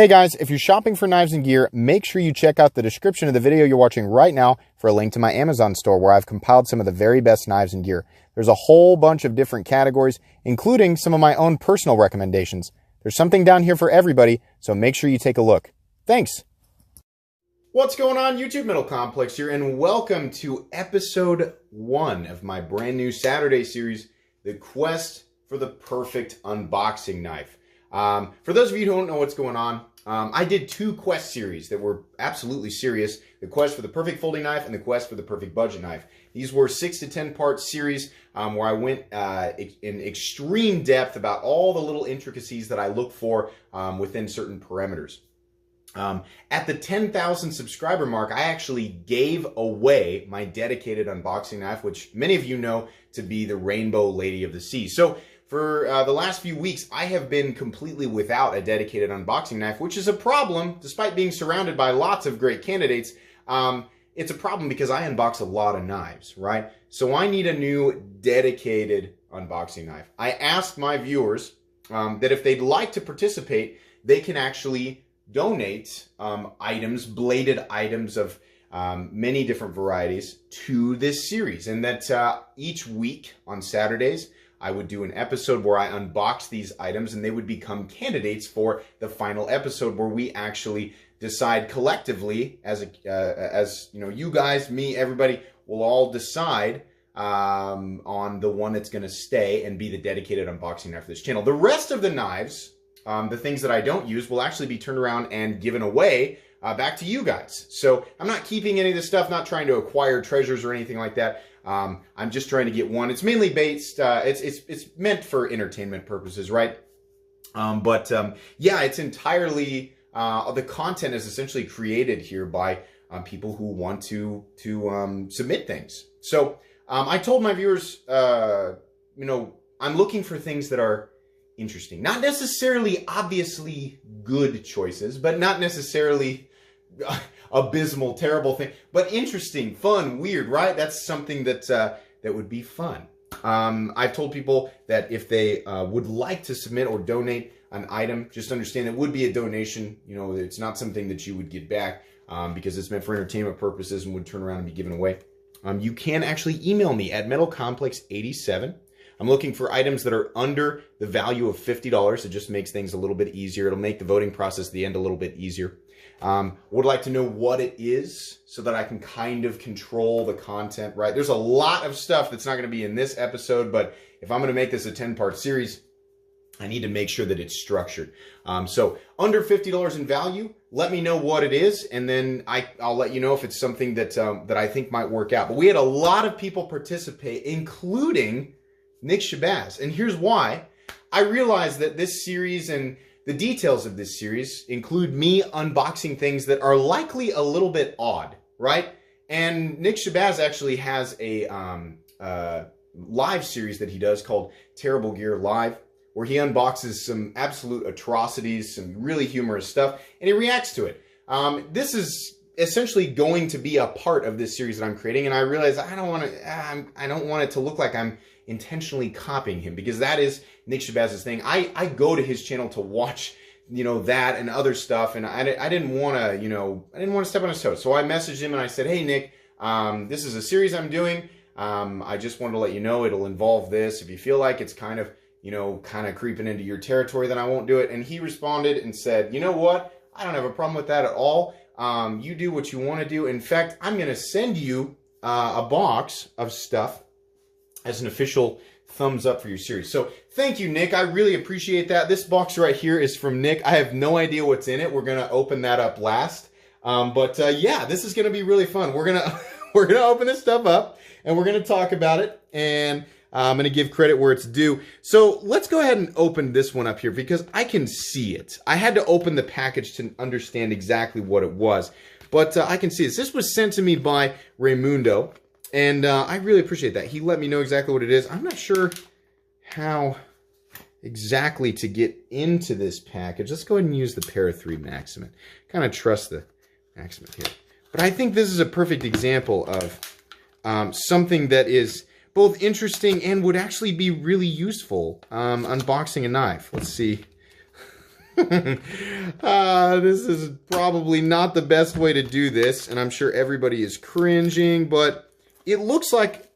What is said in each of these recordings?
Hey guys, if you're shopping for knives and gear, make sure you check out the description of the video you're watching right now for a link to my Amazon store where I've compiled some of the very best knives and gear. There's a whole bunch of different categories, including some of my own personal recommendations. There's something down here for everybody, so make sure you take a look. Thanks! What's going on, YouTube? Middle Complex here, and welcome to episode 1 of my brand new Saturday series, The Quest for the Perfect Unboxing Knife. For those of you who don't know what's going on, I did 2 quest series that were absolutely serious. The Quest for the Perfect Folding Knife and the Quest for the Perfect Budget Knife. These were 6 to 10 part series where I went in extreme depth about all the little intricacies that I look for within certain parameters. At the 10,000 subscriber mark, I actually gave away my dedicated unboxing knife, which many of you know to be the Rainbow Lady of the Sea. So for the last few weeks, I have been completely without a dedicated unboxing knife, which is a problem, despite being surrounded by lots of great candidates. It's a problem because I unbox a lot of knives, right? So I need a new dedicated unboxing knife. I asked my viewers that if they'd like to participate, they can actually donate items, bladed items of many different varieties to this series. And that each week on Saturdays, I would do an episode where I unbox these items and they would become candidates for the final episode where we actually decide collectively as you know, you guys, me, everybody will all decide on the one that's going to stay and be the dedicated unboxing knife for this channel. The rest of the knives, the things that I don't use, will actually be turned around and given away back to you guys. So I'm not keeping any of this stuff, not trying to acquire treasures or anything like that. I'm just trying to get one. It's mainly based, it's meant for entertainment purposes, right? Yeah, it's entirely, the content is essentially created here by people who want to submit things. So I told my viewers, you know, I'm looking for things that are interesting. Not necessarily obviously good choices, but not necessarily abysmal, terrible thing, but interesting, fun, weird, right? That's something that that would be fun. I've told people that if they would like to submit or donate an item, just understand it would be a donation. You know, it's not something that you would get back because it's meant for entertainment purposes and would turn around and be given away. You can actually email me at metalcomplex87. I'm looking for items that are under the value of $50. It just makes things a little bit easier. It'll make the voting process at the end a little bit easier. Would like to know what it is so that I can kind of control the content, right? There's a lot of stuff that's not going to be in this episode, but if I'm going to make this a 10-part series, I need to make sure that it's structured. So under $50 in value, let me know what it is, and then I'll let you know if it's something that, that I think might work out. But we had a lot of people participate, including Nick Shabazz. And here's why. I realized that this series and the details of this series include me unboxing things that are likely a little bit odd, right? And Nick Shabazz actually has a live series that he does called Terrible Gear Live, where he unboxes some absolute atrocities, some really humorous stuff, and he reacts to it. This is essentially going to be a part of this series that I'm creating, and I realize I don't want it to look like I'm intentionally copying him, because that is Nick Shabazz's thing. I go to his channel to watch, you know, that and other stuff, and I didn't want to, you know, I didn't want to step on his toes. So I messaged him and I said, hey Nick, this is a series I'm doing. I just wanted to let you know it'll involve this. If you feel like it's kind of, you know, kind of creeping into your territory, then I won't do it. And he responded and said, you know what? I don't have a problem with that at all. You do what you want to do. In fact, I'm going to send you a box of stuff as an official thumbs up for your series. So thank you, Nick. I really appreciate that. This box right here is from Nick. I have no idea what's in it. We're going to open that up last. Yeah, this is going to be really fun. We're going to open this stuff up and we're going to talk about it, and I'm going to give credit where it's due. So let's go ahead and open this one up here because I can see it. I had to open the package to understand exactly what it was, but I can see this. This was sent to me by Raymundo, and I really appreciate that. He let me know exactly what it is. I'm not sure how exactly to get into this package. Let's go ahead and use the Para 3 Maximum. Kind of trust the Maximum here. But I think this is a perfect example of something that is both interesting and would actually be really useful unboxing a knife. Let's see. This is probably not the best way to do this, and I'm sure everybody is cringing, but it looks like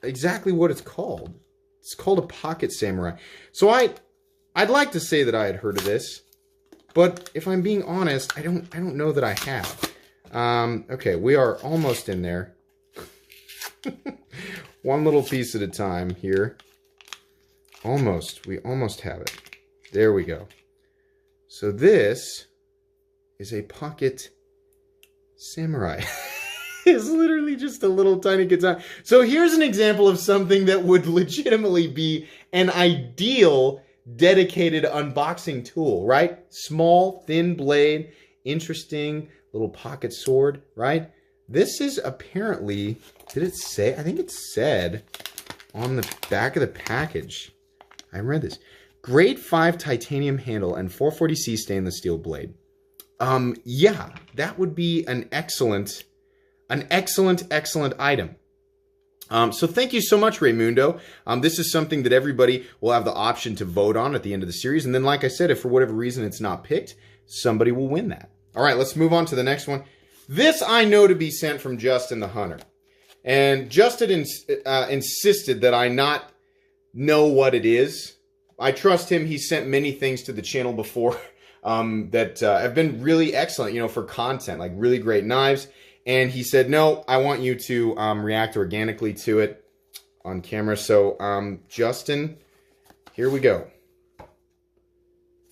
exactly what it's called. It's called a pocket samurai. So I'd like to say that I had heard of this, but if I'm being honest, I don't know that I have. Okay, we are almost in there. One little piece at a time here. Almost. We almost have it. There we go. So this is a pocket samurai. It's literally just a little tiny katana. So here's an example of something that would legitimately be an ideal dedicated unboxing tool, right? Small, thin blade, interesting little pocket sword, right? This is apparently, did it say? I think it said on the back of the package. I read this. Grade 5 titanium handle and 440C stainless steel blade. Yeah, that would be an excellent item. So thank you so much, Raymundo. This is something that everybody will have the option to vote on at the end of the series. And then, like I said, if for whatever reason it's not picked, somebody will win that. All right, let's move on to the next one. This I know to be sent from Justin the Hunter. And Justin insisted that I not know what it is. I trust him. He sent many things to the channel before that have been really excellent, you know, for content, like really great knives. And he said, no, I want you to react organically to it on camera. So, Justin, here we go.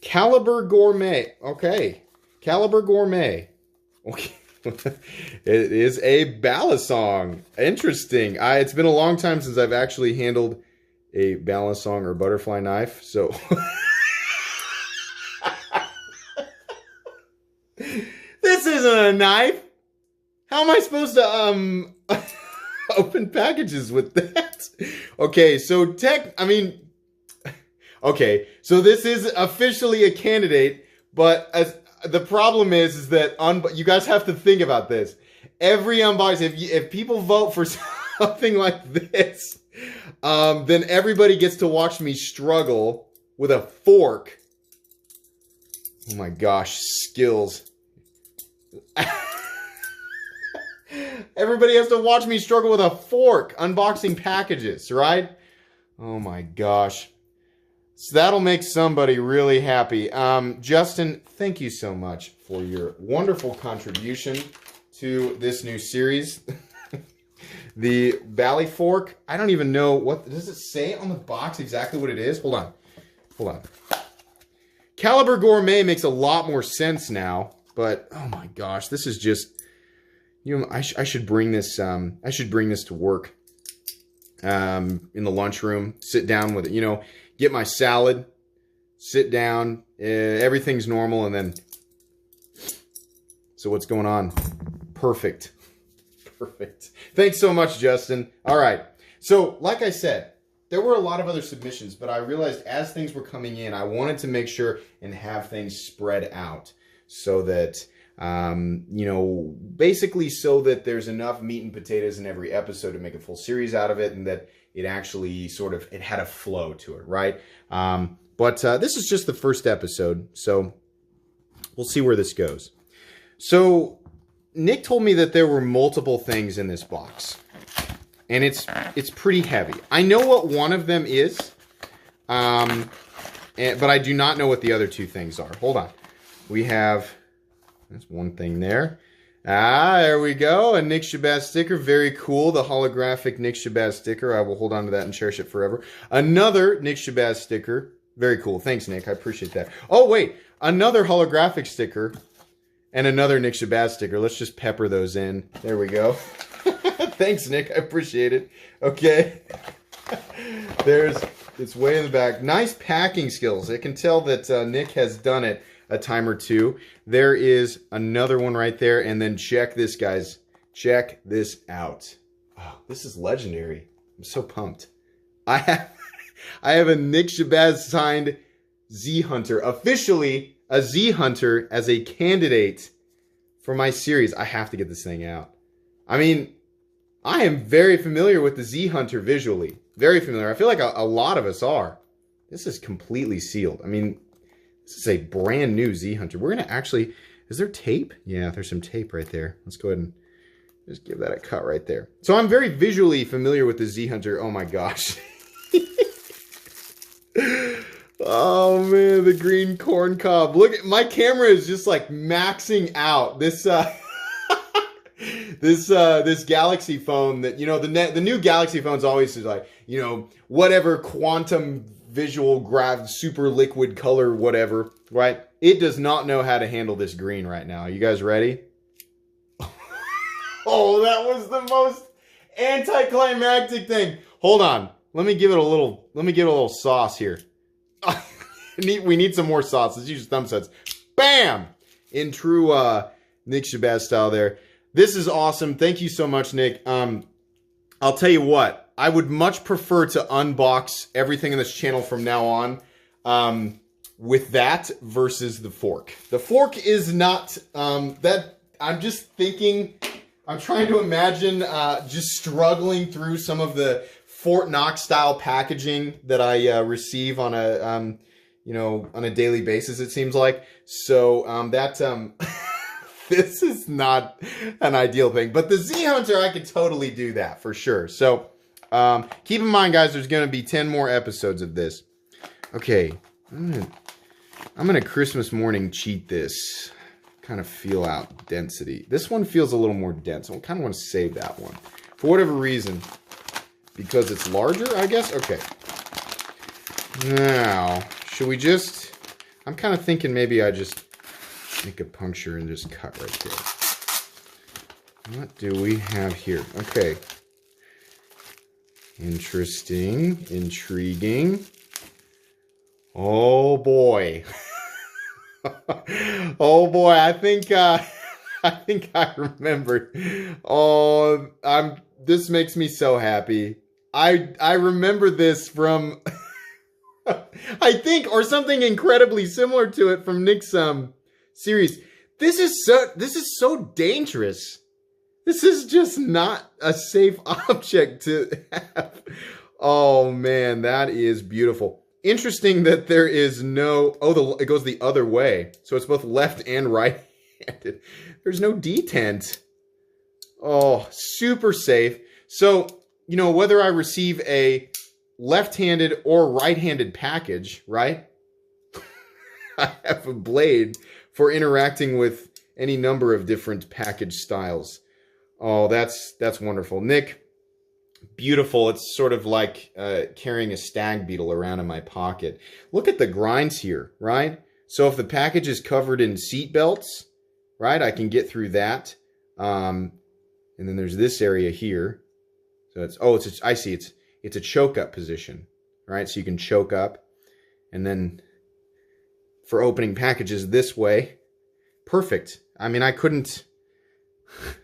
Caliber Gourmet. Okay. Caliber Gourmet. Okay. It is a balisong. Interesting. It's been a long time since I've actually handled a balisong or butterfly knife. So, this isn't a knife. How am I supposed to open packages with that? Okay, so okay, so this is officially a candidate, but the problem is that you guys have to think about this. Every unboxing, if people vote for something like this, then everybody gets to watch me struggle with a fork. Oh my gosh, skills. Everybody has to watch me struggle with a fork unboxing packages, right? Oh my gosh. So that'll make somebody really happy. Justin, thank you so much for your wonderful contribution to this new series. The Bally Fork. I don't even know what... Does it say on the box exactly what it is? Hold on. Hold on. Caliber Gourmet makes a lot more sense now. But, oh my gosh, this is just... You know, I should bring this. I should bring this to work. In the lunchroom, sit down with it. You know, get my salad, sit down. Everything's normal, and then. So what's going on? Perfect, perfect. Thanks so much, Justin. All right. So, like I said, there were a lot of other submissions, but I realized as things were coming in, I wanted to make sure and have things spread out so that. You know, basically so that there's enough meat and potatoes in every episode to make a full series out of it, and that it actually it had a flow to it, right? But this is just the first episode, so we'll see where this goes. So Nick told me that there were multiple things in this box, and it's pretty heavy. I know what one of them is, but I do not know what the other two things are. Hold on. We have... That's one thing there. There we go. A Nick Shabazz sticker. Very cool. The holographic Nick Shabazz sticker. I will hold on to that and cherish it forever. Another Nick Shabazz sticker. Very cool. Thanks, Nick. I appreciate that. Oh, wait. Another holographic sticker. And another Nick Shabazz sticker. Let's just pepper those in. There we go. Thanks, Nick. I appreciate it. Okay. It's way in the back. Nice packing skills. I can tell that Nick has done it a time or two. There is another one right there. And then check this, guys. Check this out. Oh, this is legendary. I'm so pumped. I have a Nick Shabazz signed Z Hunter. Officially a Z Hunter as a candidate for my series. I have to get this thing out. I mean, I am very familiar with the Z Hunter visually. Very familiar. I feel like a lot of us are. This is completely sealed. I mean, This is a brand new Z Hunter. We're going to actually... Is there tape? Yeah, there's some tape right there. Let's go ahead and just give that a cut right there. So I'm very visually familiar with the Z Hunter. Oh my gosh. Oh man, the green corn cob. Look, at my camera is just like maxing out. This this Galaxy phone that, you know, the new Galaxy phone's always like, you know, whatever quantum visual super liquid color, whatever, right? It does not know how to handle this green right now. Are you guys ready? Oh, that was the most anticlimactic thing. Hold on. Let me give it a little sauce here. We need some more sauce. Let's use thumb sets. Bam! In true Nick Shabazz style there. This is awesome. Thank you so much, Nick. I'll tell you what. I would much prefer to unbox everything in this channel from now on with that versus the fork. The fork is not... I'm just thinking... I'm trying to imagine just struggling through some of the Fort Knox style packaging that I receive on a you know, on a daily basis, it seems like. So this is not an ideal thing, but the Z Hunter, I could totally do that for sure. So keep in mind, guys, there's going to be 10 more episodes of this. Okay, I'm gonna Christmas morning cheat this. Kind of feel out density. This one feels a little more dense. I kind of want to save that one for whatever reason, because it's larger, I guess. Okay. Now, should we just... I'm kind of thinking maybe I just make a puncture and just cut right there. What do we have here? Okay. Interesting. Intriguing. Oh, boy. Oh boy, I think I remembered. Oh, this makes me so happy. I remember this from I think, or something incredibly similar to it from Nick's series. This is so dangerous. This is just not a safe object to have. Oh man, that is beautiful. Interesting that there is no... Oh, it goes the other way. So it's both left and right-handed. There's no detent. Oh, super safe. So, you know, whether I receive a left-handed or right-handed package, right? I have a blade for interacting with any number of different package styles. Oh, that's wonderful. Nick... Beautiful. It's sort of like carrying a stag beetle around in my pocket. Look at the grinds here, right? So if the package is covered in seat belts, right, I can get through that. And then there's this area here. So I see. It's a choke up position, right? So you can choke up, and then for opening packages this way, perfect. I mean, I couldn't.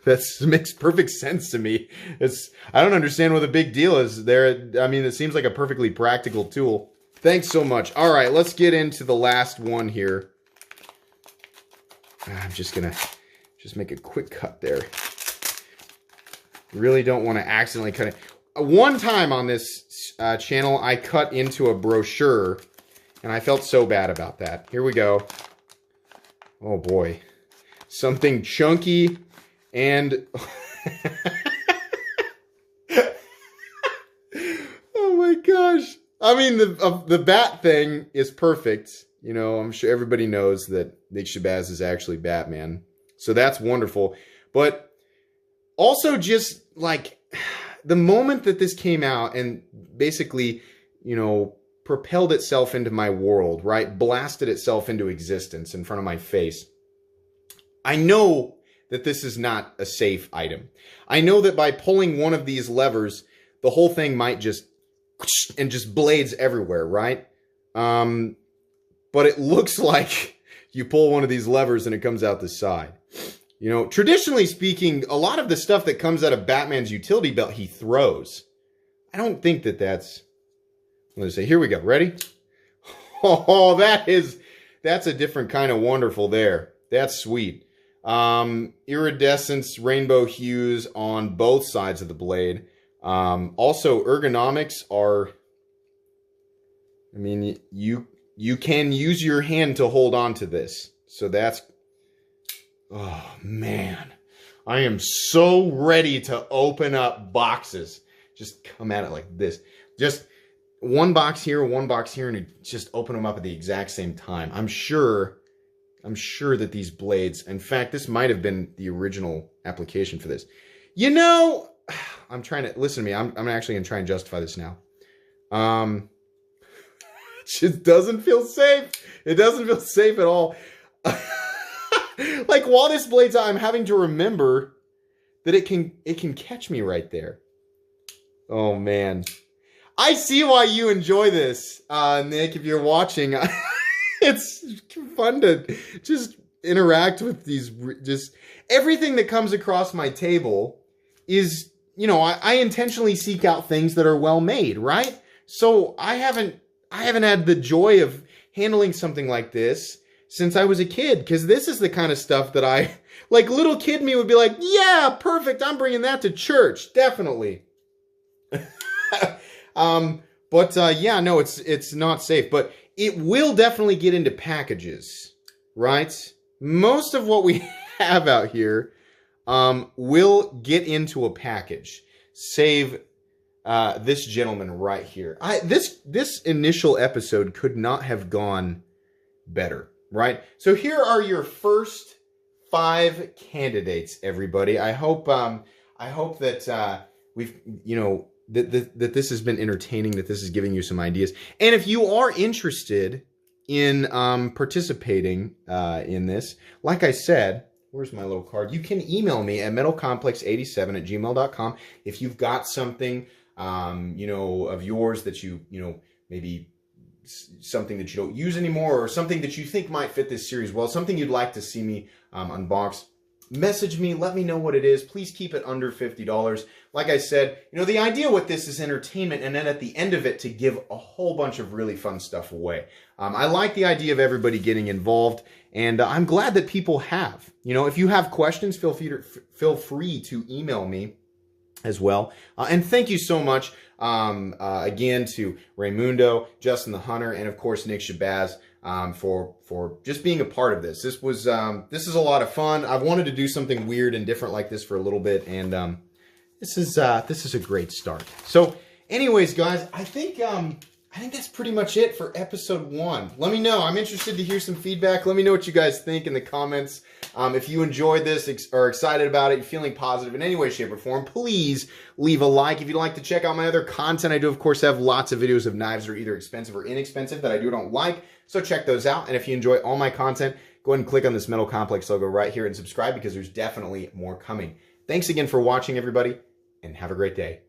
That makes perfect sense to me. I don't understand what the big deal is there. I mean, it seems like a perfectly practical tool. Thanks so much. All right, let's get into the last one here. I'm just gonna make a quick cut there. Really don't want to accidentally cut it. One time on this channel, I cut into a brochure, and I felt so bad about that. Here we go. Oh boy, something chunky. And oh my gosh. I mean, the bat thing is perfect. You know, I'm sure everybody knows that Nick Shabazz is actually Batman. So that's wonderful. But also just like the moment that this came out and basically, you know, propelled itself into my world, right? Blasted itself into existence in front of my face. I know that this is not a safe item. I know that by pulling one of these levers, the whole thing might just blades everywhere, right? But it looks like you pull one of these levers and it comes out the side. You know, traditionally speaking, a lot of the stuff that comes out of Batman's utility belt, he throws. I don't think that that's... Let's say, here we go. Ready? Oh, that's a different kind of wonderful there. That's sweet. Iridescence, rainbow hues on both sides of the blade. Also, ergonomics are, I mean, you can use your hand to hold on to this. So that's, oh man, I am so ready to open up boxes. Just come at it like this. Just one box here, and just open them up at the exact same time. I'm sure that these blades, in fact, this might have been the original application for this. You know, I'm trying to, listen to me, I'm actually going to try and justify this now. It just doesn't feel safe. It doesn't feel safe at all. Like, while this blade's out, I'm having to remember that it can catch me right there. Oh, man. I see why you enjoy this, Nick, if you're watching. It's fun to just interact with these, just everything that comes across my table is, you know, I intentionally seek out things that are well made, right? So I haven't had the joy of handling something like this since I was a kid, because this is the kind of stuff that like little kid me would be like, yeah, perfect, I'm bringing that to church, definitely. Yeah, no, it's not safe, but it will definitely get into packages, right? Most of what we have out here will get into a package. Save this gentleman right here. This initial episode could not have gone better, right? So here are your first 5 candidates, everybody. I hope that we've, you know, that this has been entertaining, that this is giving you some ideas. And if you are interested in participating in this, like I said, where's my little card? You can email me at metalcomplex87@gmail.com if you've got something, you know, of yours that you know, maybe something that you don't use anymore, or something that you think might fit this series well, something you'd like to see me unbox. Message me, let me know what it is. Please keep it under $50. Like I said, you know, the idea with this is entertainment, and then at the end of it to give a whole bunch of really fun stuff away. I like the idea of everybody getting involved, and I'm glad that people have. You know, if you have questions, feel free to email me as well. And thank you so much again to Raymundo, Justin the Hunter, and of course Nick Shabazz for just being a part of this. This is a lot of fun. I've wanted to do something weird and different like this for a little bit, and this is a great start. So, anyways, guys, I think that's pretty much it for episode 1. Let me know. I'm interested to hear some feedback. Let me know what you guys think in the comments. If you enjoyed this, are excited about it, you're feeling positive in any way, shape, or form, please leave a like. If you'd like to check out my other content, I do, of course, have lots of videos of knives that are either expensive or inexpensive that I do or don't like, so check those out. And if you enjoy all my content, go ahead and click on this Metal Complex logo right here and subscribe, because there's definitely more coming. Thanks again for watching, everybody, and have a great day.